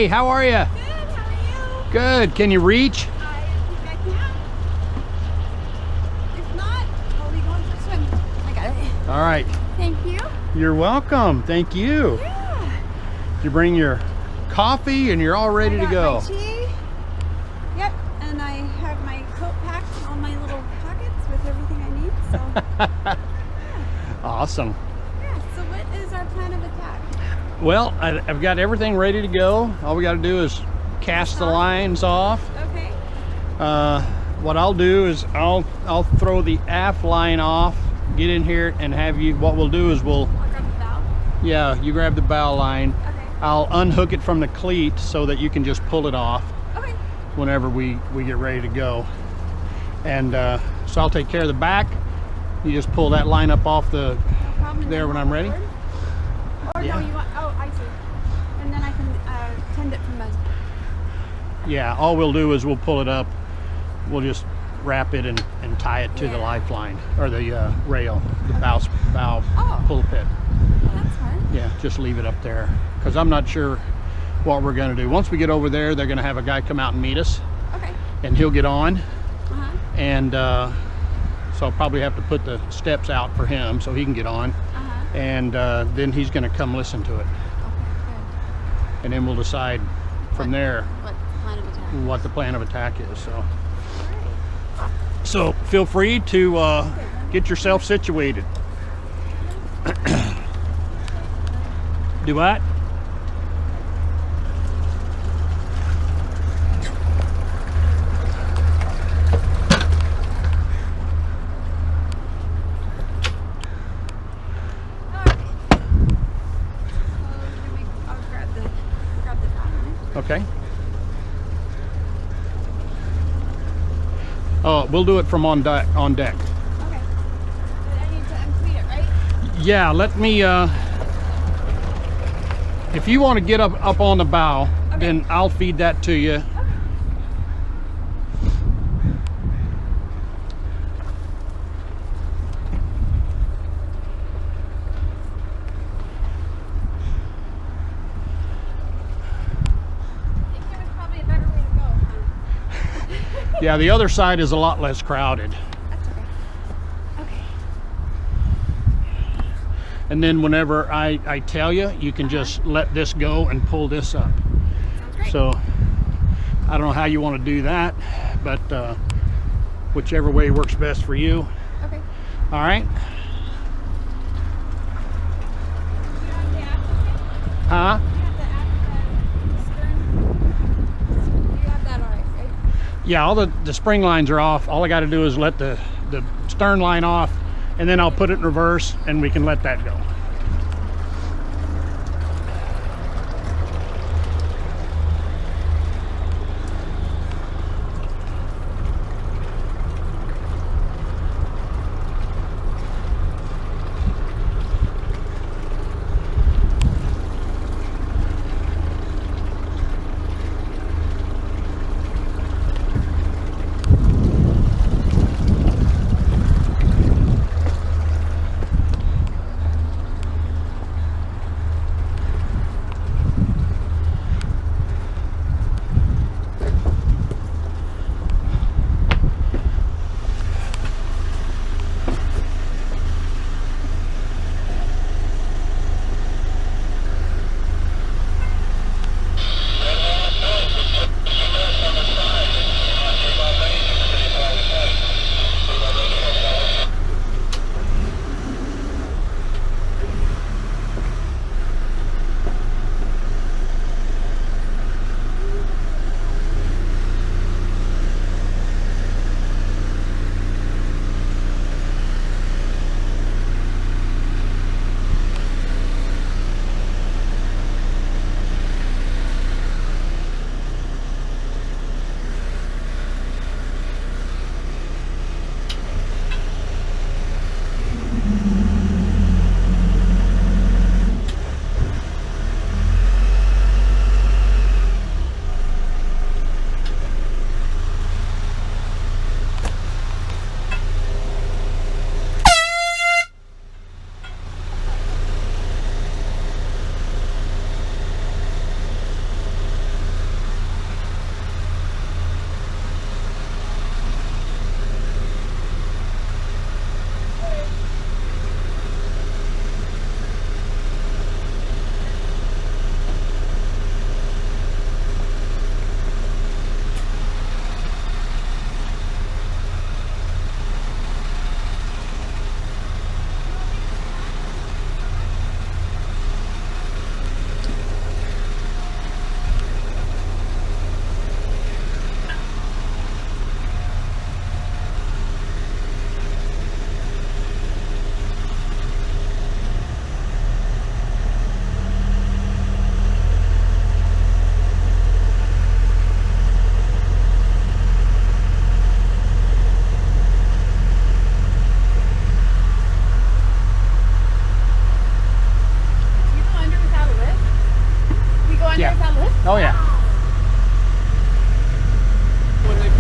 Hey, how are you? Good, how are you? Good. Can you reach? I think I can. If not, I'll be going for a swim. I got it. All right. Thank you. You're welcome. Thank you. Yeah. You bring your coffee and you're all ready to go. My tea. Yep, and I have my coat packed, all my little pockets with everything I need. So. Yeah. Awesome. Yeah. So what is our plan of attack? Well, I've got everything ready to go. All we got to do is cast the lines off. Okay. What I'll do is I'll throw the aft line off, get in here, and have you. What we'll do is I'll grab the bow. yeah, you grab the bow line. Okay. I'll unhook it from the cleat so that you can just pull it off Okay. whenever we get ready to go. And so I'll take care of the back. You just pull that line up off the No problem. there when I'm ready. Or Yeah. no, you want? Oh, I see. And then I can tend it from the. Yeah, all we'll do is we'll pull it up. We'll just wrap it and tie it to the Yeah. lifeline or the rail, the bow Oh. pulpit. Oh, that's fun. Yeah, just leave it up there because I'm not sure what we're going to do. Once we get over there, they're going to have a guy come out and meet us, Okay. and he'll get on. Uh-huh. And so I'll probably have to put the steps out for him so he can get on. Uh-huh. And then he's going to come listen to it, Okay, good. and then we'll decide from there What plan of attack? what the plan of attack is. So, Alright. so feel free to get yourself situated. Do what? I'll grab the dot. Okay. Oh, we'll do it from on deck. Okay. But I need to uncleat it, right? Yeah, let me. If you want to get up on the bow, Okay. then I'll feed that to you. I think there was probably a better way to go, huh? Yeah, the other side is a lot less crowded. That's okay. Okay. And then whenever I tell you, you can just let this go and pull this up. Sounds great. So I don't know how you want to do that, but whichever way works best for you. Okay. All right. You have the aft, Huh? okay? You have the stern. You have that all right? Yeah, all the spring lines are off. All I got to do is let the stern line off, and then I'll put it in reverse and we can let that go.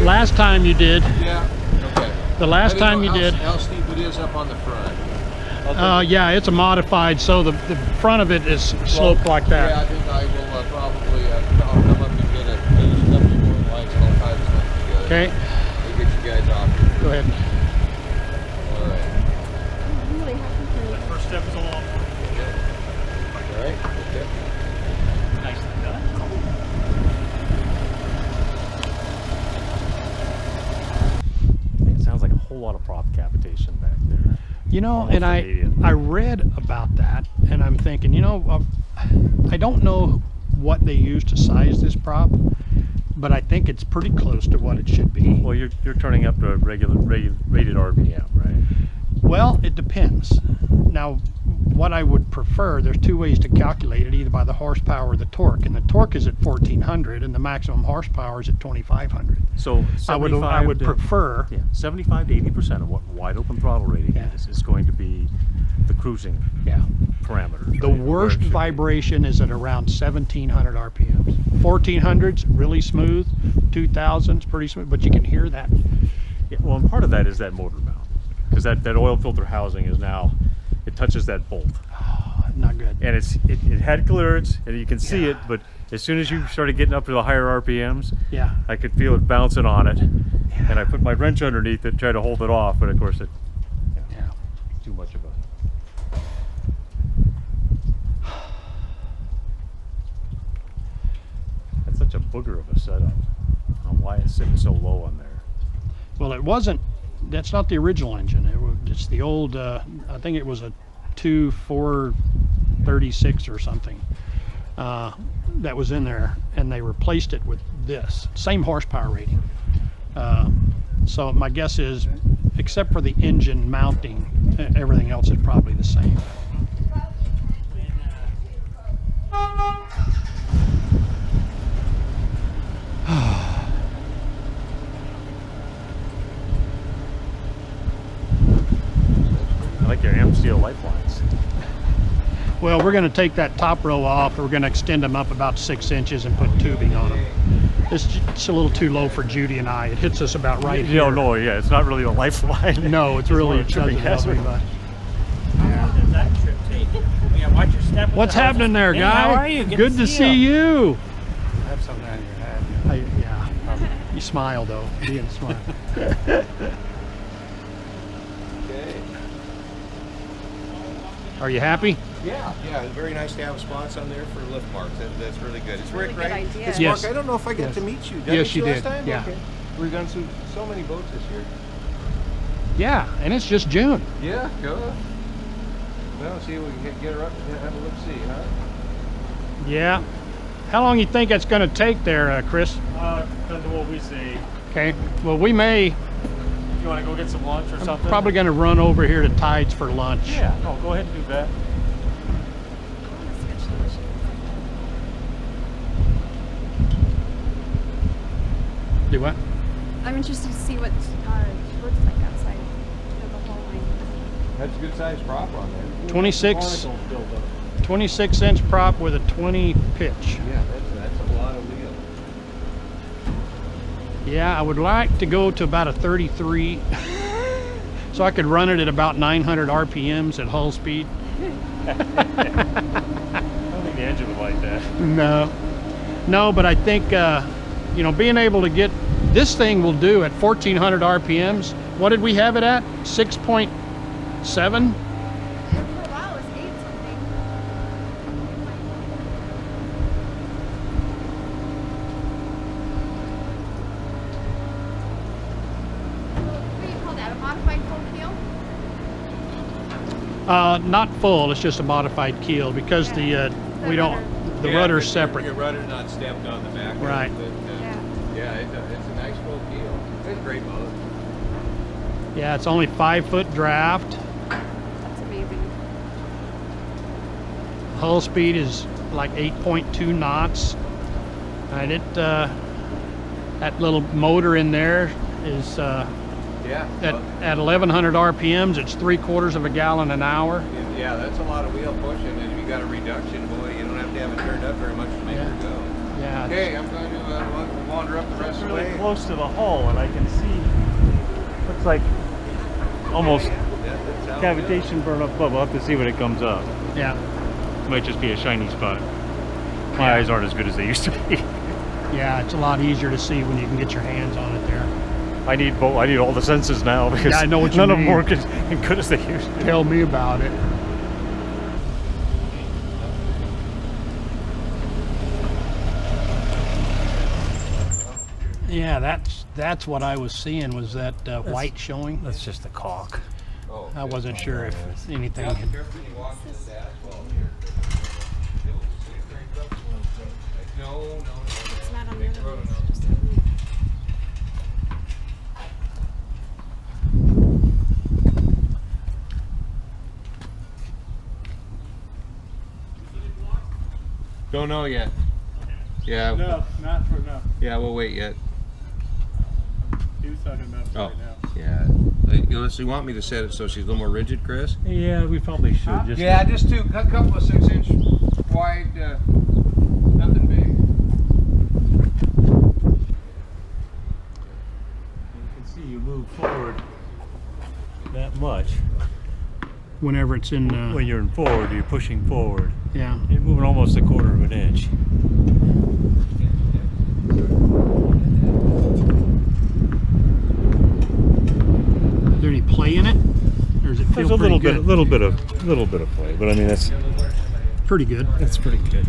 Last time you did. Yeah. Okay. The last time you did. How steep it is up on the front. Yeah, it's a modified, so the front of it is sloped like Yeah, that. I think I will probably I'll come up and get a couple more lights and I'll tie this thing together. Okay. We'll get you guys off here. Go ahead. All right. I'm really happy for you. First step is a long one. Okay. All right. Okay. Nicely done. It sounds like a whole lot of prop cavitation back there. You know, Almost and immediate. I read about that, and I'm thinking, you know, I don't know what they use to size this prop, but I think it's pretty close to what it should be. Well, you're turning up to a regular rated RPM, right? Well, it depends. Now, what I would prefer, there's two ways to calculate it, either by the horsepower or the torque, and the torque is at 1400 and the maximum horsepower is at 2500. So I would prefer. Yeah, 75 to 80% of what wide open throttle rating Yeah. is going to be the cruising Yeah. parameters. The right, where worst it should be. vibration is at around 1700 RPMs. 1400's really smooth, 2000's pretty smooth, but you can hear that. Yeah, well, and part of that is that motor mount, because that oil filter housing is now, it touches that bolt, Not good. and it had clearance, and you can see Yeah. it, but as soon as you started getting up to the higher RPMs, Yeah. I could feel it bouncing on it, and I put my wrench underneath it, tried to hold it off, but of course it, Yeah. too much of a. That's such a booger of a setup. I don't know why it's sitting so low on there. Well, it wasn't. That's not the original engine. It's the old. I think it was a 2436 or something that was in there, and they replaced it with this same horsepower rating. So my guess is, except for the engine mounting, everything else is probably the same. I like your AM steel lifelines. Well, we're going to take that top row off. We're going to extend them up about 6 inches and put tubing on them. It's a little too low for Judy and I. It hits us about right here. No, no, yeah, it's not really a lifeline. No, it's really more a tripping doesn't help hazard. me much. What's happening there, Hey, guy? how are you? Good to see you. I have something on your head. Yeah. You smile though. Being smile. Okay. Are you happy? Yeah, yeah, it's very nice to have spots on there for lift marks. That's really good. It's Really Rick, good right? idea. It's Yes. Mark. I don't know if I got Yes. to meet you. Did I Yes, meet you last did. time? Yeah. Okay. We've done so many boats this year. Yeah, and it's just June. Yeah, go. Well, see if we can get her up and have a look see, huh? Yeah. How long you think it's going to take there, Chris? Depends on what we see. Okay. Well, we may. You want to go get some lunch or something? Probably going to run over here to Tides for lunch. Yeah, no, go ahead and do that. Do what? I'm interested to see what it looks like outside of the whole line. That's a good sized prop on there. 26 inch prop with a 20 pitch. Yeah, that's a lot of wheel. Yeah, I would like to go to about a 33 so I could run it at about 900 RPMs at hull speed. I don't think the engine would like that. No, but I think you know, being able to get this thing will do at 1400 RPMs. What did we have it at? 6.7? For a while, it was 8 something. What do you call that? A modified full keel? Not full. It's just a modified keel because the we don't. The rudder's separate. Your rudder's not stepped on the back. Right. But, Yeah. it's a nice full keel. It's a great boat. Yeah, it's only 5-foot draft. That's amazing. Hull speed is like 8.2 knots, and it that little motor in there is Yeah. at 1100 RPMs. It's 3/4 of a gallon an hour. Yeah, that's a lot of wheel pushing, and if you got a reduction, boy, you don't have to have it turned up very much to make Yeah. her go. Yeah. Okay, I'm going to wander up the rest of the really way. close to the hull, and I can see looks like almost cavitation burn up above. We'll have to see when it comes up. Yeah. It might just be a shiny spot. My eyes aren't as good as they used to be. Yeah, it's a lot easier to see when you can get your hands on it there. I need both. I need all the senses now because Yeah, I know what you none of mean. them work as good as they used to. Tell me about it. Yeah, that's what I was seeing, was that white showing. That's just the caulk. I wasn't sure if anything had... It's not on the other one. It's just on me. Don't know yet. Yeah. No, not for no. Yeah, we'll wait yet. He was talking about Oh. right now. Yeah. You want me to set it so she's a little more rigid, Chris? Yeah, we probably should. Just Yeah, just a couple of 6-inch wide, nothing big. You can see you move forward that much. Whenever it's in... When you're in forward, you're pushing forward. yeah. You're moving almost 1/4 of an inch. Is there any play in it? Or does it feel There's a pretty little good? bit of play, but I mean that's Pretty good. pretty good.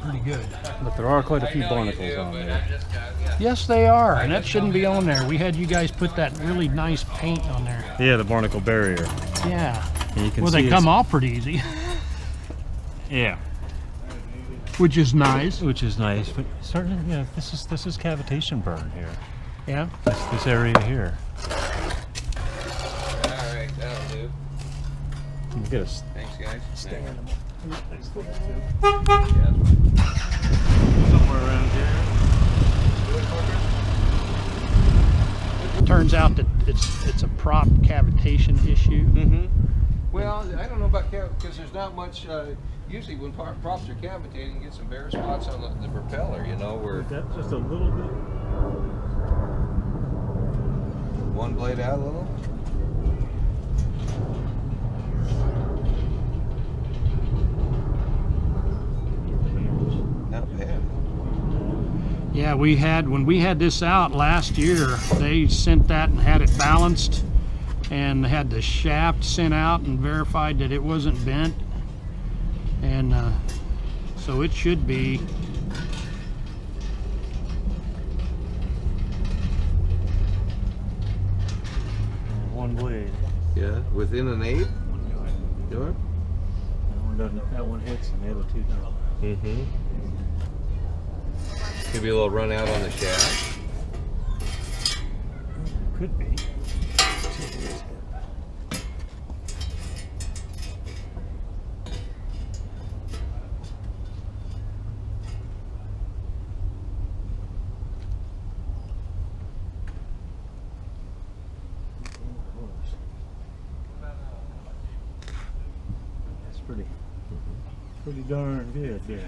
Pretty good. But there are quite a few barnacles on there. Yes, they are, and that shouldn't be on there. We had you guys put that really nice paint on there. Yeah, the barnacle barrier. Yeah. And you can Well, see they come off pretty easy, Yeah, which is nice. which is nice. But certainly, yeah, this is cavitation burn here. Yeah. This area here. Alright, that'll do. You can get a Thanks, guys. stand Yeah, somewhere around here. Turns out that it's a prop cavitation issue. Mm-hmm. Well, I don't know about because there's not much. Usually, when props are cavitating, you get some bare spots on the propeller. You know, where That's just a little bit. one blade out a little. Not bad. Yeah, when we had this out last year, they sent that and had it balanced and had the shaft sent out and verified that it wasn't bent. And so it should be. One blade. Yeah, within an 8. Sure. That one hits and the other two don't. Mm-hmm. Could be a little run out on the shaft. Could be. That's pretty darn good there.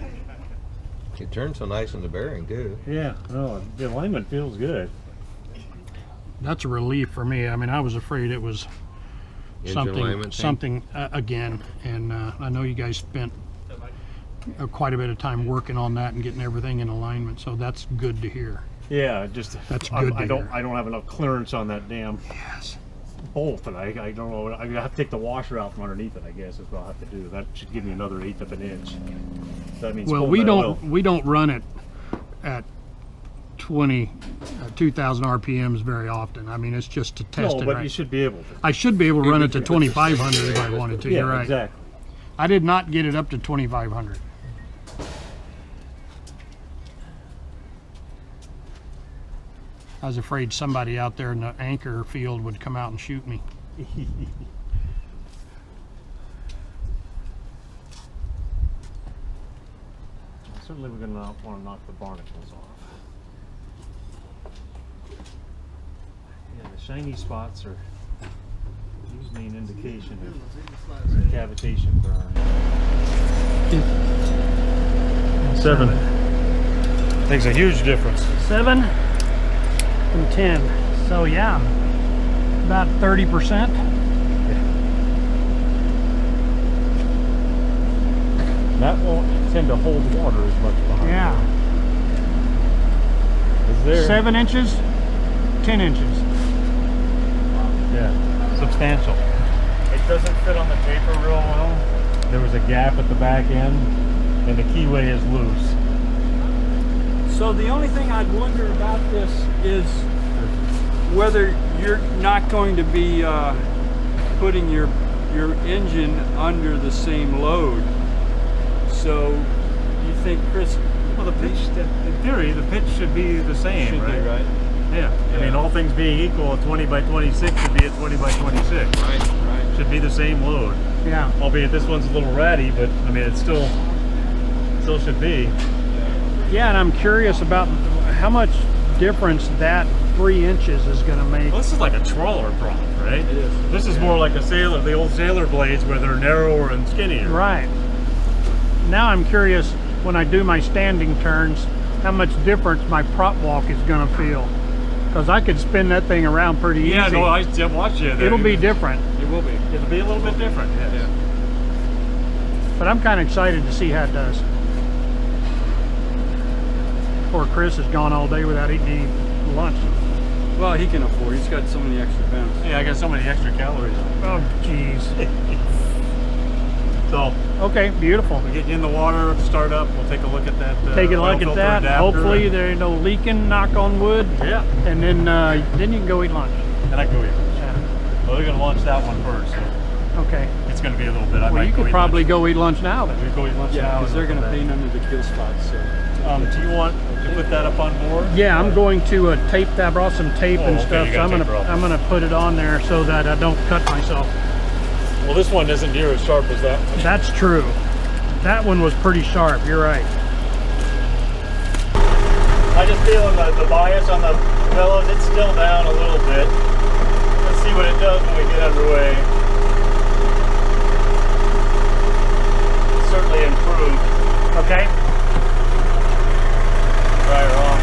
It turns so nice in the bearing too. Yeah, no, the alignment feels good. That's a relief for me. I mean, I was afraid it was Engine alignment something again, and I know you guys spent quite a bit of time working on that and getting everything in alignment, so that's good to hear. Yeah, just That's good to I don't hear. have enough clearance on that damn Yes. bolt, and I don't know. I have to take the washer out from underneath it. I guess is what I'll have to do. That should give me another 1/8 of an inch. That means Well, pull we that don't oil. we don't run it at 2,000 RPMs very often. I mean, it's just to test No, it. but Right? you should be able to. I should be able to run it to 2,500 if I wanted to. Yeah, You're right. exactly. I did not get it up to 2,500. I was afraid somebody out there in the anchor field would come out and shoot me. Certainly, we're gonna want to knock the barnacles off. Yeah, the shiny spots are usually an indication of cavitation burn. 7. Makes a huge difference. 7 and 10. So yeah, about 30%. That won't tend to hold water as much behind. Yeah. Is there? 7 inches, 10 inches. Yeah, substantial. It doesn't fit on the taper real well. There was a gap at the back end, and the keyway is loose. So the only thing I'd wonder about this is whether you're not going to be putting your engine under the same load. So you think, Chris? Well, the pitch, in theory, the pitch should be the same, Should right? be, right? Yeah. I mean, all things being equal, a 20 by 26 should be a 20 by 26. Right. Should be the same load. Yeah. Albeit this one's a little ratty, but I mean, it still should be. Yeah, and I'm curious about how much difference that 3 inches is going to make. Well, this is like a trawler prop, right? It is. This is more like a sailor, the old sailor blades where they're narrower and skinnier. Right. Now I'm curious when I do my standing turns, how much difference my prop walk is going to feel. Because I could spin that thing around pretty easy. Yeah, no, I watched you. It'll be different. It will be. It'll be a little bit different. Yeah. But I'm kind of excited to see how it does. Poor Chris has gone all day without eating any lunch. Well, he can afford. He's got so many extra pounds. Yeah, I got so many extra calories. Oh, jeez. So, Okay, beautiful. we get you in the water, start up, we'll take a look at that. Take a oil look at filter that. adapter. Hopefully there ain't no leaking, knock on wood. Yeah, And then you can go eat lunch. and I go eat. Yeah. Well, we're gonna launch that one first, so Okay. it's gonna be a little bit. I Well, might you go could eat probably lunch. go eat lunch now then. We go eat lunch Yeah, now. because and they're going to come paint back. under the kill spots. So. Do you want to put that up on board? Yeah, I'm going to tape that. I brought some tape Oh, and okay, stuff, you so got tape roll. I'm gonna put it on there so that I don't cut myself. Well, this one isn't near as sharp as that one. That's true. That one was pretty sharp. You're right. I just feeling the bias on the bellows, it's still down a little bit. Let's see what it does when we get underway. It's certainly improved. Okay. Right or wrong.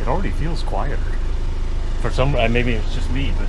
It already feels quieter. For some, maybe it's just me, but.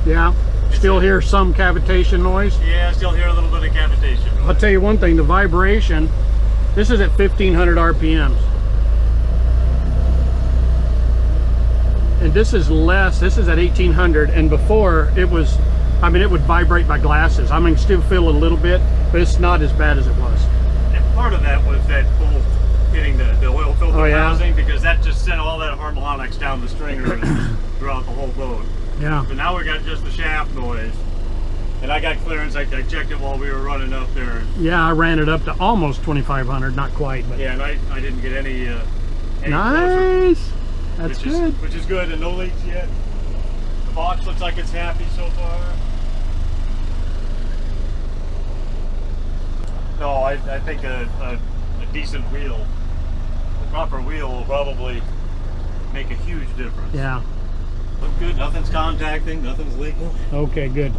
Yeah. Still hear some cavitation noise. Yeah, I still hear a little bit of cavitation. I'll tell you one thing, the vibration, this is at 1500 RPMs. And this is less, this is at 1800, and before it was, I mean, it would vibrate my glasses. I mean, still feel a little bit, but it's not as bad as it was. And part of that was that bolt hitting the oil filter Oh, yeah? housing, because that just sent all that harmonics down the stringer throughout the whole boat. Yeah. So now we got just the shaft noise. And I got clearance, I checked it while we were running up there. Yeah, I ran it up to almost 2500, not quite, but Yeah, and I didn't get any closer, nice. That's good. which is good, and no leaks yet. The box looks like it's happy so far. No, I think a decent wheel, a proper wheel will probably make a huge difference. Yeah. Look good, nothing's contacting, nothing's leaking. Okay, good.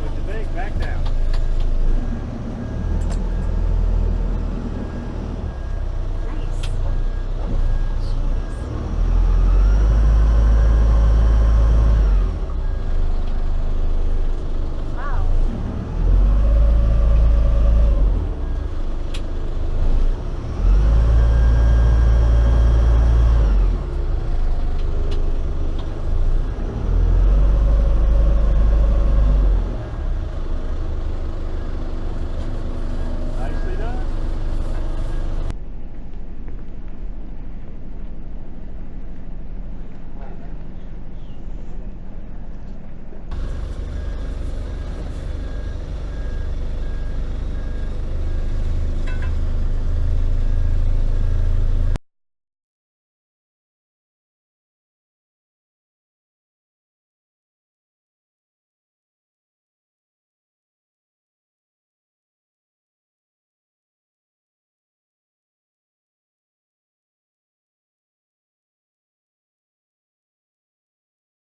Put the bag back down.